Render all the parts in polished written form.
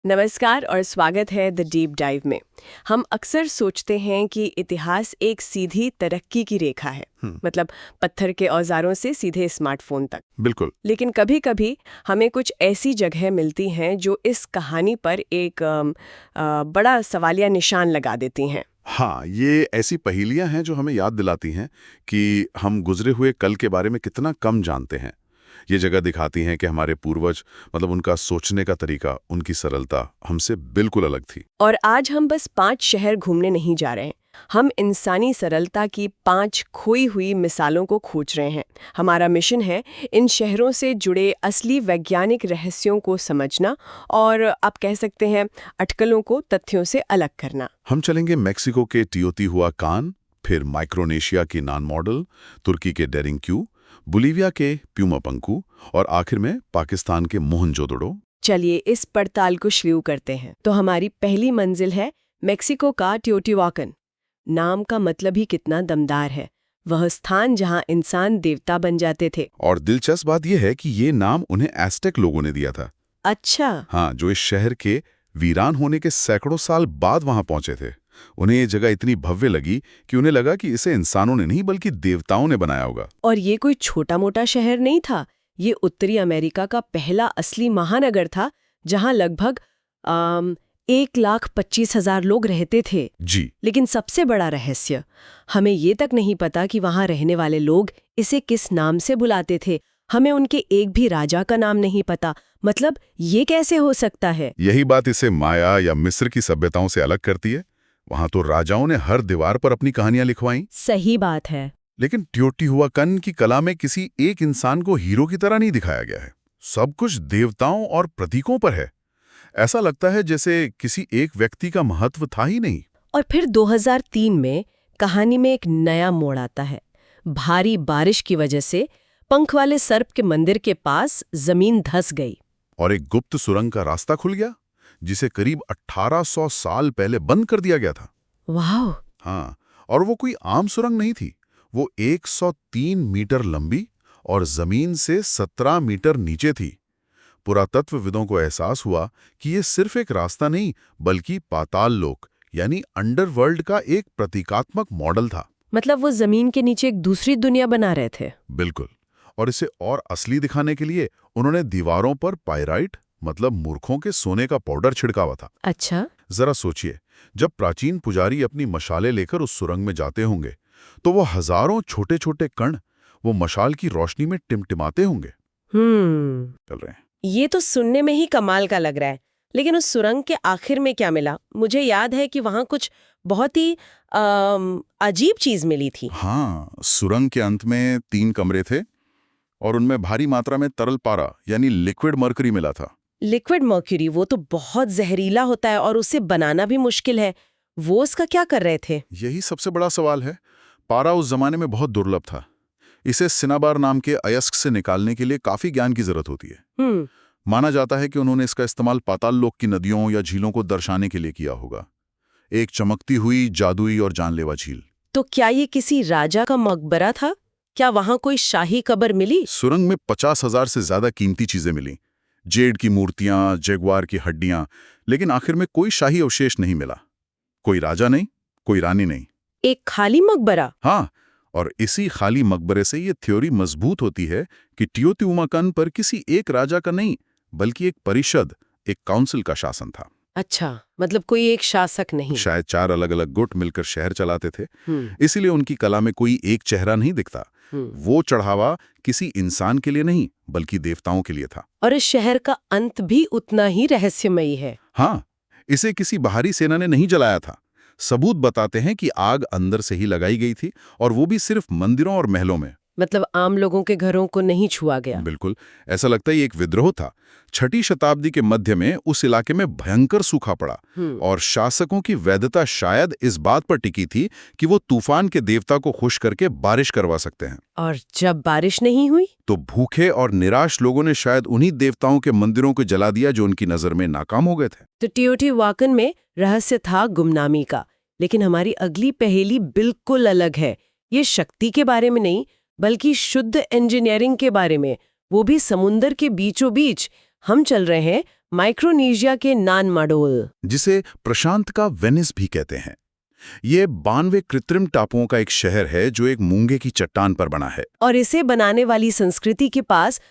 नमस्कार और स्वागत है द डीप डाइव में। हम अक्सर सोचते हैं कि इतिहास एक सीधी तरक्की की रेखा है, मतलब पत्थर के औजारों से सीधे स्मार्टफोन तक। बिल्कुल। लेकिन कभी-कभी हमें कुछ ऐसी जगह मिलती हैं जो इस कहानी पर एक बड़ा सवालिया निशान लगा देती हैं। हाँ, ये ऐसी पहेलियां हैं जो हमें याद दिलाती हैं कि हम गुजरे हुए कल के बारे में कितना कम जानते हैं। ये जगह दिखाती हैं कि हमारे पूर्वज मतलब उनका सोचने का तरीका, उनकी सरलता हमसे बिल्कुल अलग थी। और आज हम बस 5 शहर घूमने नहीं जा रहे हैं। हम इंसानी सरलता की 5 खोई हुई मिसालों को खोज रहे हैं। हमारा मिशन है इन शहरों से जुड़े असली वैज्ञानिक रहस्यों को समझना और आप कह सकते हैं अटकलों को तथ्यों से अलग करना। हम चलेंगे मेक्सिको के टियोतिहुआकान, फिर माइक्रोनेशिया की नान मॉडल, तुर्की के डेरिंक्यू, बोलिविया के प्यूमापंकू और आखिर में पाकिस्तान के मोहनजोदड़ो। चलिए इस पड़ताल को शुरू करते हैं। तो हमारी पहली मंजिल है मेक्सिको का टियोटिवाकन। नाम का मतलब ही कितना दमदार है। वह स्थान जहां इंसान देवता बन जाते थे। और दिलचस्प बात यह है कि ये नाम उन्हें एस्टेक लोगों ने दिया था। अच्छा। हाँ, जो इस शहर के वीरान होने के सैकड़ों साल बाद वहां पहुंचे थे। उन्हें ये जगह इतनी भव्य लगी कि उन्हें लगा कि इसे इंसानों ने नहीं बल्कि देवताओं ने बनाया होगा। और ये कोई छोटा मोटा शहर नहीं था। ये उत्तरी अमेरिका का पहला असली महानगर था जहां लगभग 1,25,000 लोग रहते थे। जी। लेकिन सबसे बड़ा रहस्य, हमें ये तक नहीं पता कि वहां रहने वाले लोग इसे किस नाम से बुलाते थे। हमें उनके एक भी राजा का नाम नहीं पता। मतलब ये कैसे हो सकता है? यही बात इसे माया या मिस्र की सभ्यताओं से अलग करती है। वहां तो राजाओं ने हर दीवार पर अपनी कहानियां लिखवाईं। सही बात है। लेकिन टियोटिहुआकन की कला में किसी एक इंसान को हीरो की तरह नहीं दिखाया गया है। सब कुछ देवताओं और प्रतीकों पर है। ऐसा लगता है जैसे किसी एक व्यक्ति का महत्व था ही नहीं। और फिर 2003 में कहानी में एक नया मोड़ आता है। भारी बारिश की वजह से पंख वाले सर्प के मंदिर के पास जमीन धंस गई और एक गुप्त सुरंग का रास्ता खुल गया, जिसे करीब 1800 साल पहले बंद कर दिया गया था। वाह। हाँ, और वो कोई आम सुरंग नहीं थी। वो 103 मीटर लंबी और जमीन से 17 मीटर नीचे थी। पुरातत्वविदों को एहसास हुआ कि ये सिर्फ एक रास्ता नहीं बल्कि पाताल लोक यानी अंडरवर्ल्ड का एक प्रतीकात्मक मॉडल था। मतलब वो जमीन के नीचे एक दूसरी दुनिया बना रहे थे। बिल्कुल। और इसे और असली दिखाने के लिए उन्होंने दीवारों पर पाइराइट मतलब मूर्खों के सोने का पाउडर छिड़कावा था। अच्छा। जरा सोचिए, जब प्राचीन पुजारी अपनी मशालें लेकर उस सुरंग में जाते होंगे तो वो हजारों छोटे छोटे कण वो मशाल की रोशनी में टिमटिमाते होंगे। चल रहे हैं। ये तो सुनने में ही कमाल का लग रहा है। लेकिन उस सुरंग के आखिर में क्या मिला? मुझे याद है कि वहां कुछ बहुत ही अजीब चीज मिली थी। हाँ, सुरंग के अंत में 3 कमरे थे और उनमें भारी मात्रा में तरल पारा यानी लिक्विड मरकरी मिला था। लिक्विड मर्क्यूरी, वो तो बहुत जहरीला होता है और उसे बनाना भी मुश्किल है। वो उसका क्या कर रहे थे? यही सबसे बड़ा सवाल है। पारा उस जमाने में बहुत दुर्लभ था। इसे सिनाबार नाम के अयस्क से निकालने के लिए काफी ज्ञान की जरूरत होती है। माना जाता है कि उन्होंने इसका इस्तेमाल पाताल लोक की नदियों या झीलों को दर्शाने के लिए किया होगा। एक चमकती हुई, जादुई और जानलेवा झील। तो क्या ये किसी राजा का मकबरा था? क्या वहां कोई शाही कब्र मिली? सुरंग में 50,000 से ज्यादा कीमती चीजें मिली, जेड की मूर्तियां, जगुआर की हड्डियां, लेकिन आखिर में कोई शाही अवशेष नहीं मिला। कोई राजा नहीं, कोई रानी नहीं। एक खाली मकबरा। हाँ, और इसी खाली मकबरे से ये थ्योरी मजबूत होती है कि टियोतिहुआकन पर किसी एक राजा का नहीं बल्कि एक परिषद, एक काउंसिल का शासन था। अच्छा, मतलब कोई एक शासक नहीं। शायद 4 अलग अलग गुट मिलकर शहर चलाते थे। इसीलिए उनकी कला में कोई एक चेहरा नहीं दिखता। वो चढ़ावा किसी इंसान के लिए नहीं बल्कि देवताओं के लिए था। और इस शहर का अंत भी उतना ही रहस्यमयी है। हाँ, इसे किसी बाहरी सेना ने नहीं जलाया था। सबूत बताते हैं कि आग अंदर से ही लगाई गई थी और वो भी सिर्फ मंदिरों और महलों में। मतलब आम लोगों के घरों को नहीं छुआ गया। बिल्कुल, ऐसा लगता है ये एक विद्रोह था। 6ठी शताब्दी के मध्य में उस इलाके में भयंकर सूखा पड़ा और शासकों की वैधता शायद इस बात पर टिकी थी कि वो तूफान के देवता को खुश करके बारिश करवा सकते हैं। और जब बारिश नहीं हुई तो भूखे और निराश लोगों ने शायद उन्हीं देवताओं के मंदिरों को जला दिया जो उनकी नजर में नाकाम हो गए थे। तो टियोटिहुआकन में रहस्य था गुमनामी का। लेकिन हमारी अगली पहेली बिल्कुल अलग है। ये शक्ति के बारे में नहीं बल्कि शुद्ध इंजीनियरिंग के बारे में, वो भी समुंदर के बीचों बीच। हम चल रहे हैं माइक्रोनेशिया के नान माडोल। जिसे प्रशांत का वेनिस भी कहते हैं। ये 92 कृत्रिम टापुओं का एक शहर है जो एक मूंगे की चट्टान पर बना है। और इसे बनाने वाली संस्कृति के पास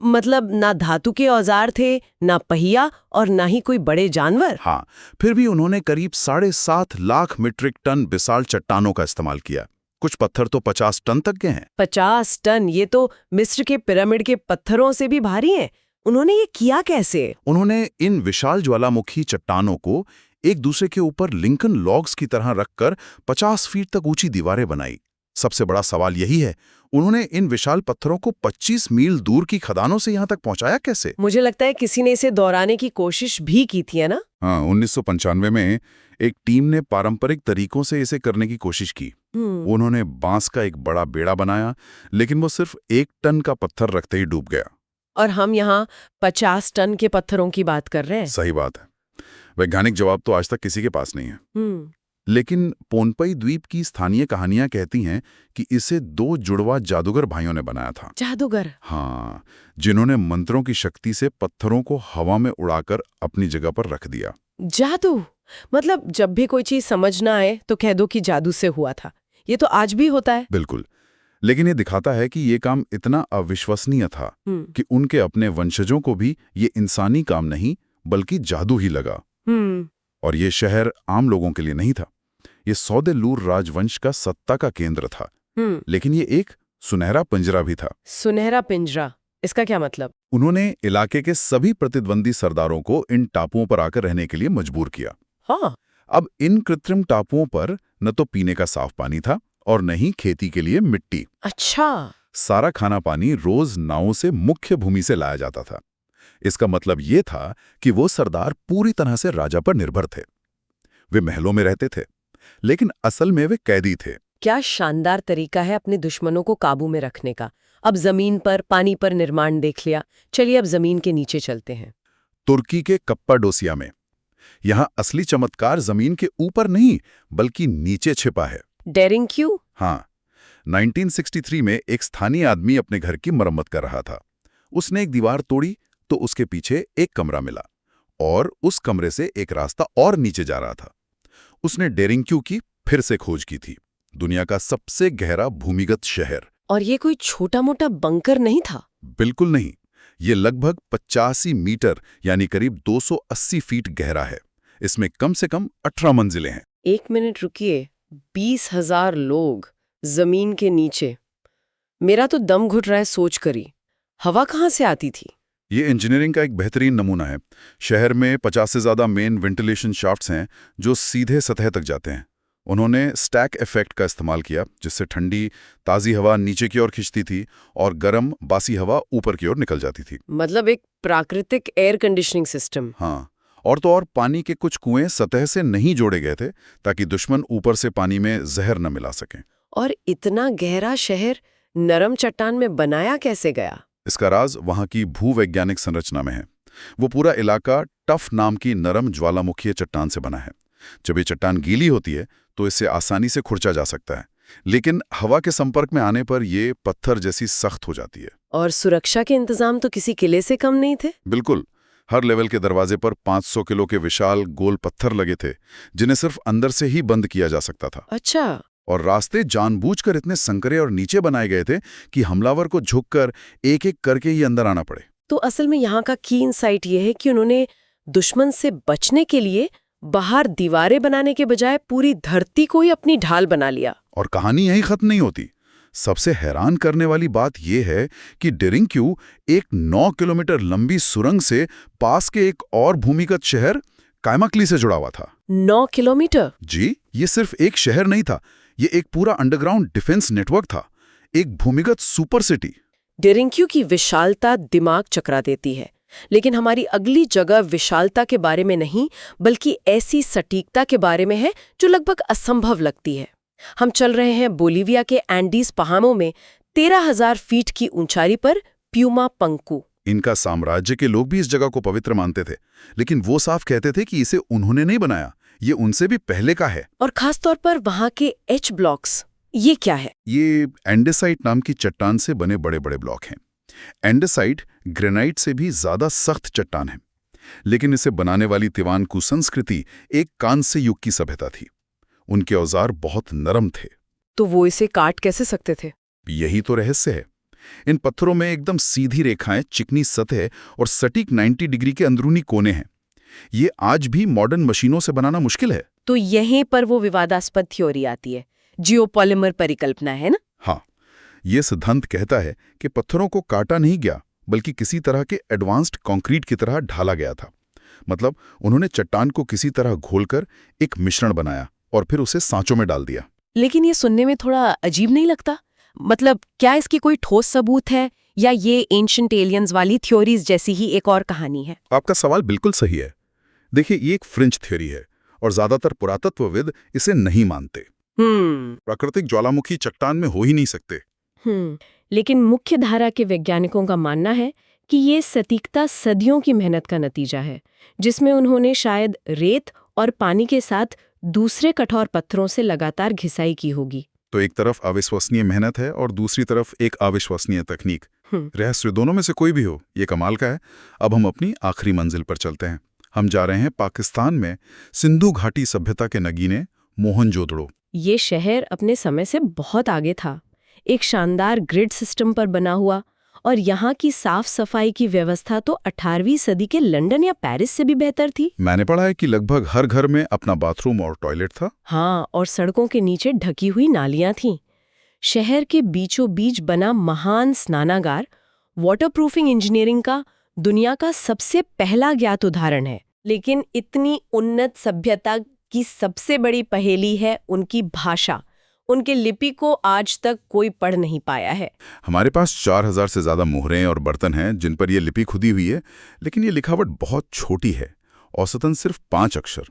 मतलब ना धातु के औजार थे, ना पहिया और ना ही कोई बड़े जानवर। हाँ, फिर भी उन्होंने करीब 7.5 लाख मीट्रिक टन विशाल चट्टानों का इस्तेमाल किया। कुछ पत्थर तो 50 टन तक के हैं। 50 टन, ये तो मिस्र के पिरामिड के पत्थरों से भी भारी हैं। उन्होंने ये किया कैसे? उन्होंने इन विशाल ज्वालामुखी चट्टानों को एक दूसरे के ऊपर लिंकन लॉग्स की तरह रखकर 50 फीट तक ऊंची दीवारें बनाई। सबसे बड़ा सवाल यही है, उन्होंने इन विशाल पत्थरों को 25 मील दूर की खदानों से यहां तक पहुंचाया कैसे? मुझे लगता है किसी ने इसे दोहराने की कोशिश भी की थी, है ना? हाँ, 1995 में एक टीम ने पारंपरिक तरीकों से इसे करने की कोशिश की। उन्होंने बांस का एक बड़ा बेड़ा बनाया, लेकिन वो सिर्फ 1 टन का पत्थर रखते ही डूब गया। और हम यहाँ 50 टन के पत्थरों की बात कर रहे हैं। सही बात है। वैज्ञानिक जवाब तो आज तक किसी के पास नहीं है। लेकिन पोनपई द्वीप की स्थानीय कहानियां कहती हैं कि इसे 2 जुड़वा जादूगर भाइयों ने बनाया था। जादूगर? हाँ, जिन्होंने मंत्रों की शक्ति से पत्थरों को हवा में उड़ाकर अपनी जगह पर रख दिया। जादू? मतलब जब भी कोई चीज समझ ना आए तो कह दो कि जादू से हुआ था। ये तो आज भी होता है। बिल्कुल, लेकिन ये दिखाता है कि ये काम इतना अविश्वसनीय था कि उनके अपने वंशजों को भी ये इंसानी काम नहीं बल्कि जादू ही लगा। और ये शहर आम लोगों के लिए नहीं था। ये सौदेलूर राजवंश का सत्ता का केंद्र था। लेकिन ये एक सुनहरा पिंजरा भी था। सुनहरा पिंजरा, इसका क्या मतलब? उन्होंने इलाके के सभी प्रतिद्वंदी सरदारों को इन टापुओं पर आकर रहने के लिए मजबूर किया। हाँ। अब इन कृत्रिम टापुओं पर न तो पीने का साफ पानी था और न ही खेती के लिए मिट्टी। अच्छा। सारा खाना पानी रोज नावों से मुख्य भूमि से लाया जाता था। इसका मतलब ये था कि वो सरदार पूरी तरह से राजा पर निर्भर थे। वे महलों में रहते थे, लेकिन असल में वे कैदी थे। क्या शानदार तरीका है अपने दुश्मनों को काबू में रखने का। अब जमीन पर, पानी पर निर्माण देख लिया, चलिए अब जमीन के नीचे चलते हैं। तुर्की के कप्पाडोसिया में। यहाँ असली चमत्कार जमीन के ऊपर नहीं बल्कि नीचे छिपा है। डेरिंग क्यों? हाँ, 1963 में एक स्थानीय आदमी अपने घर की मरम्मत कर रहा था। उसने एक दीवार तोड़ी तो उसके पीछे एक कमरा मिला और उस कमरे से एक रास्ता और नीचे जा रहा था। उसने डेरिंग्क्यू की फिर से खोज की थी, दुनिया का सबसे गहरा भूमिगत शहर। और ये कोई छोटा मोटा बंकर नहीं था? बिल्कुल नहीं, ये लगभग 85 मीटर यानी करीब 280 फीट गहरा है। इसमें कम से कम 18 मंजिलें हैं। 1 मिनट रुकिए, 20,000 लोग जमीन के नीचे। मेरा तो दम घुट रहा है सोच कर ही। हवा कहाँ से आती थी? ये इंजीनियरिंग का एक बेहतरीन नमूना है। शहर में 50 से ज़्यादा मेन वेंटिलेशन शाफ्ट्स हैं जो सीधे सतह तक जाते हैं। उन्होंने स्टैक इफेक्ट का इस्तेमाल किया, जिससे ठंडी ताज़ी हवा नीचे की ओर खिंचती थी और गर्म बासी हवा ऊपर की ओर निकल जाती थी। मतलब एक प्राकृतिक एयर कंडीशनिंग सिस्टम। हाँ, और तो और पानी के कुछ कुएं सतह से नहीं जोड़े गए थे ताकि दुश्मन ऊपर से पानी में जहर न मिला सकें। और इतना गहरा शहर नरम चट्टान में बनाया कैसे गया? इसका राज वहाँ की भूवैज्ञानिक संरचना में है। वो पूरा इलाका टफ नाम की नरम ज्वालामुखीय चट्टान से बना है। जब ये चट्टान गीली होती है तो इससे आसानी से खुरचा जा सकता है, लेकिन हवा के संपर्क में आने पर ये पत्थर जैसी सख्त हो जाती है। और सुरक्षा के इंतजाम तो किसी किले से कम नहीं थे? बिल्कुल, हर लेवल के दरवाजे पर 500 किलो के विशाल गोल पत्थर लगे थे, जिन्हें सिर्फ अंदर से ही बंद किया जा सकता था। अच्छा। और रास्ते जानबूझकर इतने संकरे और नीचे बनाए गए थे कि हमलावर को झुककर एक-एक करके ही अंदर आना पड़े। तो असल में यहाँ का की इनसाइट ये है कि उन्होंने दुश्मन से बचने के लिए बाहर दीवारें बनाने के बजाय पूरी धरती को ही अपनी ढाल बना लिया। और कहानी यही खत्म नहीं होती। सबसे हैरान करने वाली बात यह है कि डेरिंग्क्यू एक 9 किलोमीटर लंबी सुरंग से पास के एक और भूमिगत शहर कायमाक्ली से जुड़ा हुआ था। 9 किलोमीटर? जी, ये सिर्फ एक शहर नहीं था, ये एक पूरा अंडरग्राउंड डिफेंस नेटवर्क था, एक भूमिगत सुपर सिटी। डेरिंग्क्यू की विशालता दिमाग चकरा देती है, लेकिन हमारी अगली जगह विशालता के बारे में नहीं बल्कि ऐसी सटीकता के बारे में है जो लगभग असंभव लगती है। हम चल रहे हैं बोलीविया के एंडीज पहाड़ों में 13,000 फीट की ऊंचाई पर प्यूमा पंकू। इनका साम्राज्य के लोग भी इस जगह को पवित्र मानते थे, लेकिन वो साफ कहते थे कि इसे उन्होंने नहीं बनाया, ये उनसे भी पहले का है। और खास तौर पर वहां के एच ब्लॉक्स, ये क्या है? ये एंडेसाइट नाम की चट्टान से बने बड़े बड़े ब्लॉक हैं। एंडेसाइट ग्रेनाइट से भी ज्यादा सख्त चट्टान है। लेकिन इसे बनाने वाली तिवानकू संस्कृति एक कांस्य युग की सभ्यता थी। उनके औजार बहुत नरम थे। तो वो इसे काट कैसे सकते थे? यही तो रहस्य है। इन पत्थरों में एकदम सीधी रेखाएं, चिकनी सतह और सटीक 90 डिग्री के अंदरूनी कोने हैं। ये आज भी मॉडर्न मशीनों से बनाना मुश्किल है। तो यहीं पर वो विवादास्पद थ्योरी आती है, जियोपॉलिमर परिकल्पना, है ना? हाँ, ये सिद्धांत कहता है कि पत्थरों को काटा नहीं गया, बल्कि किसी तरह के एडवांस्ड कंक्रीट की तरह ढाला गया था। मतलब उन्होंने चट्टान को किसी तरह घोलकर एक मिश्रण बनाया और फिर उसे सांचों में डाल दिया। लेकिन ये सुनने में थोड़ा अजीब नहीं लगता? मतलब क्या इसकी कोई ठोस सबूत है, या ये एंशिएंट एलियंस वाली थ्योरीज जैसी ही एक और कहानी है? आपका सवाल बिल्कुल सही है। देखिए, ये एक फ्रेंच थ्योरी है और ज्यादातर पुरातत्वविद इसे नहीं मानते। प्राकृतिक ज्वालामुखी चट्टान में हो ही नहीं सकते। लेकिन मुख्य धारा के वैज्ञानिकों का मानना है कि ये सटीकता सदियों की मेहनत का नतीजा है, जिसमें उन्होंने शायद रेत और पानी के साथ दूसरे कठोर पत्थरों से लगातार घिसाई की होगी। तो एक तरफ अविश्वसनीय मेहनत है और दूसरी तरफ एक अविश्वसनीय तकनीक। रहस्य दोनों में से कोई भी हो, ये कमाल का है। अब हम अपनी आखिरी मंजिल पर चलते हैं। हम जा रहे हैं पाकिस्तान में सिंधु घाटी सभ्यता के नगीने मोहनजोदड़ो। ये शहर अपने समय से बहुत आगे था, एक शानदार ग्रिड सिस्टम पर बना हुआ, और यहाँ की साफ सफाई की व्यवस्था तो 18वीं सदी के लंदन या पेरिस से भी बेहतर थी। मैंने पढ़ा है कि लगभग हर घर में अपना बाथरूम और टॉयलेट था। हाँ, और सड़कों के नीचे ढकी हुई नालियां थीं। शहर के बीचों बीच बना महान स्नानागार वाटरप्रूफिंग इंजीनियरिंग का दुनिया का सबसे पहला ज्ञात उदाहरण है। लेकिन इतनी उन्नत सभ्यता की सबसे बड़ी पहेली है उनकी भाषा। उनके लिपि को आज तक कोई पढ़ नहीं पाया है। हमारे पास 4000 से ज्यादा मुहरें और बर्तन हैं जिन पर यह लिपि खुदी हुई है, लेकिन ये लिखावट बहुत छोटी है, औसतन सिर्फ 5 अक्षर।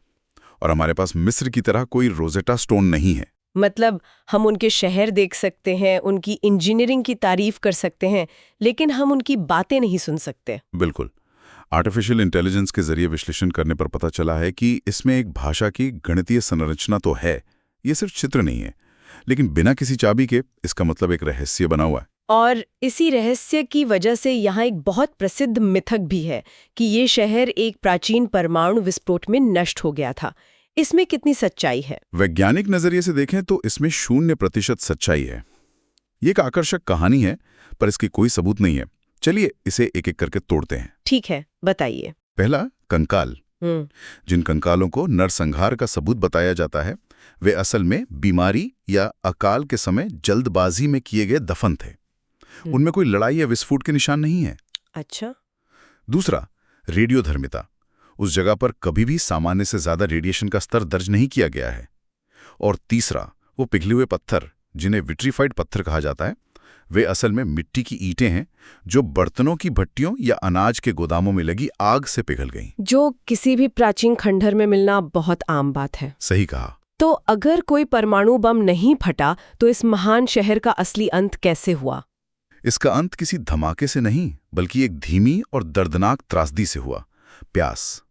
और हमारे पास मिस्र की तरह कोई रोजेटा स्टोन नहीं है। मतलब हम उनके शहर देख सकते हैं, उनकी इंजीनियरिंग की तारीफ कर सकते हैं, लेकिन हम उनकी बातें नहीं सुन सकते। बिल्कुल। आर्टिफिशियल इंटेलिजेंस के जरिए विश्लेषण करने पर पता चला है कि इसमें एक भाषा की गणितीय संरचना तो है, ये सिर्फ चित्र नहीं है, लेकिन बिना किसी चाबी के इसका मतलब एक रहस्य बना हुआ है। और इसी रहस्य की वजह से यहाँ एक बहुत प्रसिद्ध मिथक भी है कि ये शहर एक प्राचीन परमाणु विस्फोट में नष्ट हो गया था। इसमें कितनी सच्चाई है? वैज्ञानिक नजरिए से देखें तो इसमें 0% सच्चाई है। ये एक आकर्षक कहानी है, पर इसकी कोई सबूत नहीं है। चलिए इसे एक एक करके तोड़ते हैं। ठीक है, बताइए। पहला, कंकाल। जिन कंकालों को नरसंहार का सबूत बताया जाता है, वे असल में बीमारी या अकाल के समय जल्दबाजी में किए गए दफन थे। उनमें कोई लड़ाई या विस्फोट के निशान नहीं है। अच्छा। दूसरा, रेडियोधर्मिता। उस जगह पर कभी भी सामान्य से ज्यादा रेडिएशन का स्तर दर्ज नहीं किया गया है। और तीसरा, वो पिघले हुए पत्थर, जिन्हें विट्रीफाइड पत्थर कहा जाता है, वे असल में मिट्टी की ईंटें हैं जो बर्तनों की भट्टियों या अनाज के गोदामों में लगी आग से पिघल गईं। जो किसी भी प्राचीन खंडहर में मिलना बहुत आम बात है। सही कहा। तो अगर कोई परमाणु बम नहीं फटा तो इस महान शहर का असली अंत कैसे हुआ? इसका अंत किसी धमाके से नहीं, बल्कि एक धीमी और दर्दनाक त्रासदी से हुआ। प्यास।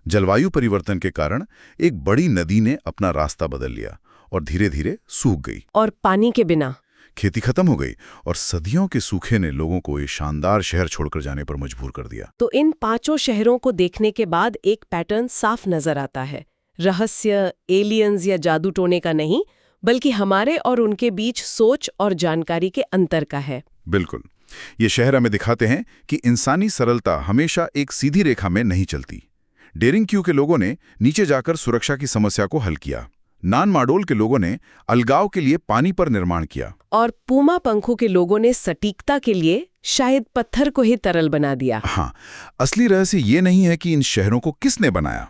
जलवायु परिवर्तन के कारण एक बड़ी नदी ने अपना रास्ता बदल लिया और धीरे धीरे सूख गई। और पानी के बिना खेती खत्म हो गई और सदियों के सूखे ने लोगों को ये शानदार शहर छोड़कर जाने पर मजबूर कर दिया। तो इन 5 शहरों को देखने के बाद एक पैटर्न साफ नजर आता है। रहस्य एलियंस या जादू टोने का नहीं, बल्कि हमारे और उनके बीच सोच और जानकारी के अंतर का है। बिल्कुल। ये शहर हमें दिखाते हैं कि इंसानी सरलता हमेशा एक सीधी रेखा में नहीं चलती। डेरिंग क्यू के लोगों ने नीचे जाकर सुरक्षा की समस्या को हल किया। नान माडोल के लोगों ने अलगाव के लिए पानी पर निर्माण किया। और पूमा पंखों के लोगों ने सटीकता के लिए शायद पत्थर को ही तरल बना दिया। हाँ, असली रहस्य ये नहीं है कि इन शहरों को किसने बनाया।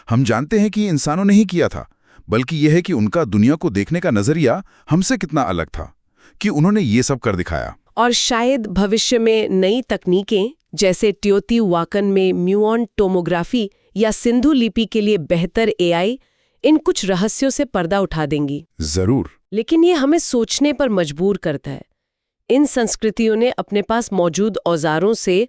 हम जानते हैं कि इंसानों ने ही किया था, बल्कि यह है कि उनका दुनिया को देखने का नजरिया हमसे कितना अलग था कि उन्होंने ये सब कर दिखाया। और शायद भविष्य में नई तकनीकें जैसे टियोतिहुआकन में म्यूऑन टोमोग्राफी या सिंधु लिपि के लिए बेहतर एआई इन कुछ रहस्यों से पर्दा उठा देंगी। जरूर। लेकिन ये हमें सोचने पर मजबूर करता है। इन संस्कृतियों ने अपने पास मौजूद औजारों से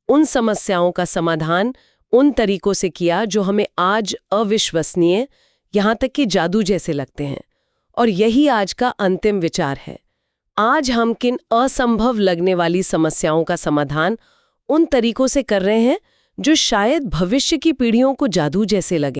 उन समस्याओं का समाधान उन तरीकों से किया जो हमें आज अविश्वसनीय, यहाँ तक कि जादू जैसे लगते हैं। और यही आज का अंतिम विचार है। आज हम किन असंभव लगने वाली समस्याओं का समाधान उन तरीकों से कर रहे हैं जो शायद भविष्य की पीढ़ियों को जादू जैसे लगे।